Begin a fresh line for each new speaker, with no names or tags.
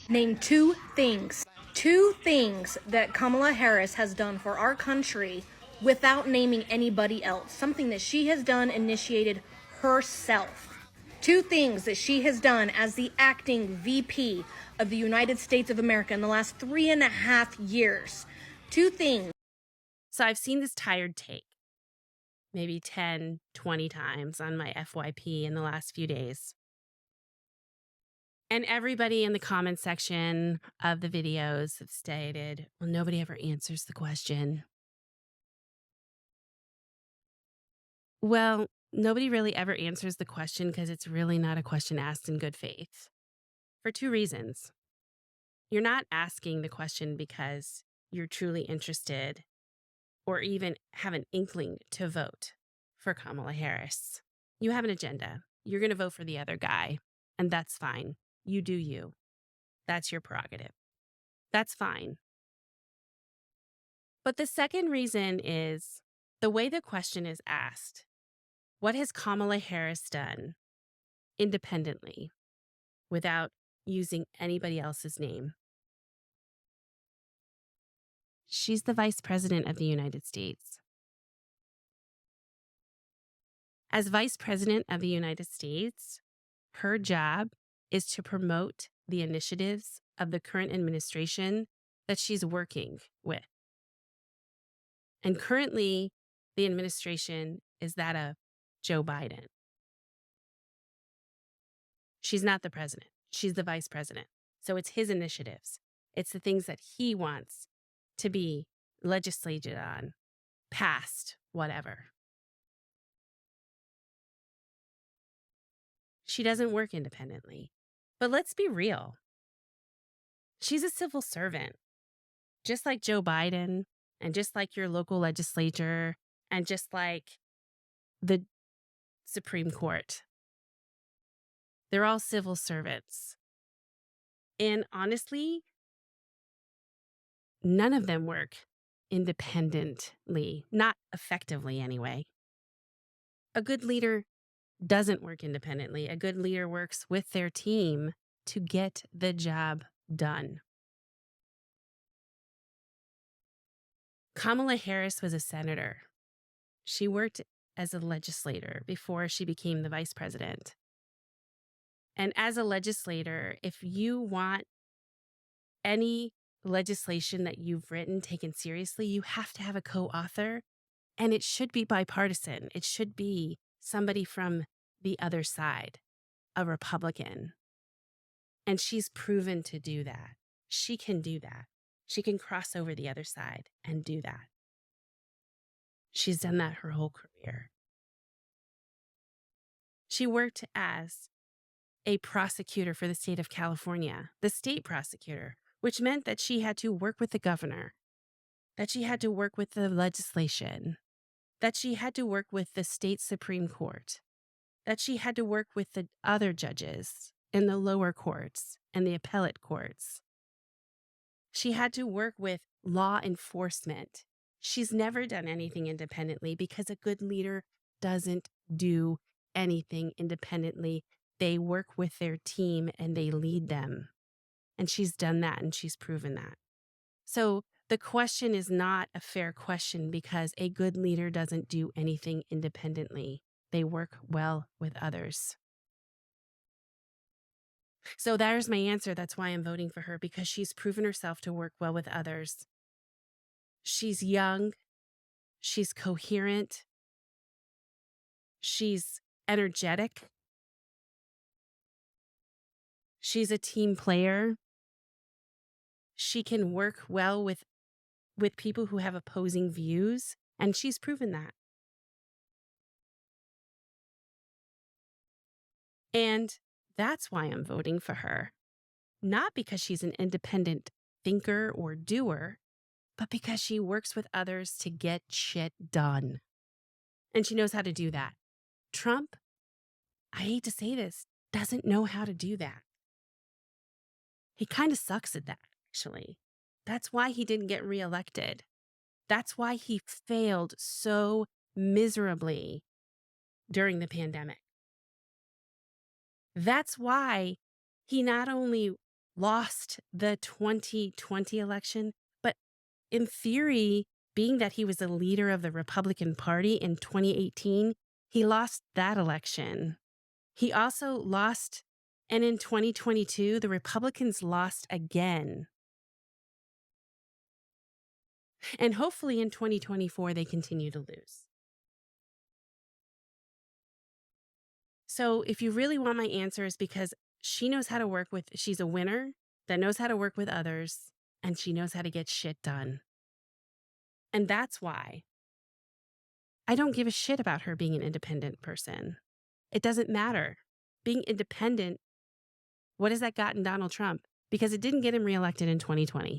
Name two things that Kamala Harris has done for our country without naming anybody else. Something that she has done, initiated herself. Two things that she has done as the acting VP of the United States of America in the last 3.5 years. Two things.
So I've seen this tired take maybe 10, 20 times on my FYP in the last few days. And everybody in the comment section of the videos have stated, well, nobody ever answers the question. Well, nobody really ever answers the question because it's really not a question asked in good faith. For two reasons. You're not asking the question because you're truly interested or even have an inkling to vote for Kamala Harris. You have an agenda. You're going to vote for the other guy, and that's fine. You do you. That's your prerogative. That's fine. But the second reason is the way the question is asked. What has Kamala Harris done independently without using anybody else's name? She's the Vice President of the United States. As Vice President of the United States, her job is to promote the initiatives of the current administration that she's working with. And currently, the administration is that of Joe Biden. She's not the president. She's the vice president. So it's his initiatives. It's the things that he wants to be legislated on, passed, whatever. She doesn't work independently. But let's be real. She's a civil servant, just like Joe Biden and just like your local legislature and just like the Supreme Court. They're all civil servants. And honestly, none of them work independently, not effectively anyway. A good leader doesn't work independently. A good leader works with their team to get the job done. Kamala Harris was a senator. She worked as a legislator before she became the vice president. And as a legislator, if you want any legislation that you've written taken seriously, you have to have a co-author, and it should be bipartisan. It should be somebody from the other side, a Republican. And she's proven to do that. She can do that. She can cross over the other side and do that. She's done that her whole career. She worked as a prosecutor for the state of California, the state prosecutor, which meant that she had to work with the governor, that she had to work with the legislation, that she had to work with the state Supreme Court, that she had to work with the other judges in the lower courts and the appellate courts. She had to work with law enforcement. She's never done anything independently because a good leader doesn't do anything independently. They work with their team and they lead them. And she's done that and she's proven that. So the question is not a fair question because a good leader doesn't do anything independently. They work well with others. So there's my answer. That's why I'm voting for her, because she's proven herself to work well with others. She's young. She's coherent. She's energetic. She's a team player. She can work well with people who have opposing views, and she's proven that. And that's why I'm voting for her. Not because she's an independent thinker or doer, but because she works with others to get shit done. And she knows how to do that. Trump, I hate to say this, doesn't know how to do that. He kind of sucks at that, actually. That's why he didn't get reelected. That's why he failed so miserably during the pandemic. That's why he not only lost the 2020 election. But in theory, being that he was the leader of the Republican Party in 2018, he lost that election. He also lost, and in 2022, the Republicans lost again. And hopefully in 2024, they continue to lose. So if you really want my answers, because she knows how to work with, she's a winner that knows how to work with others, and she knows how to get shit done. And that's why I don't give a shit about her being an independent person. It doesn't matter. Being independent, what has that gotten Donald Trump? Because it didn't get him reelected in 2020.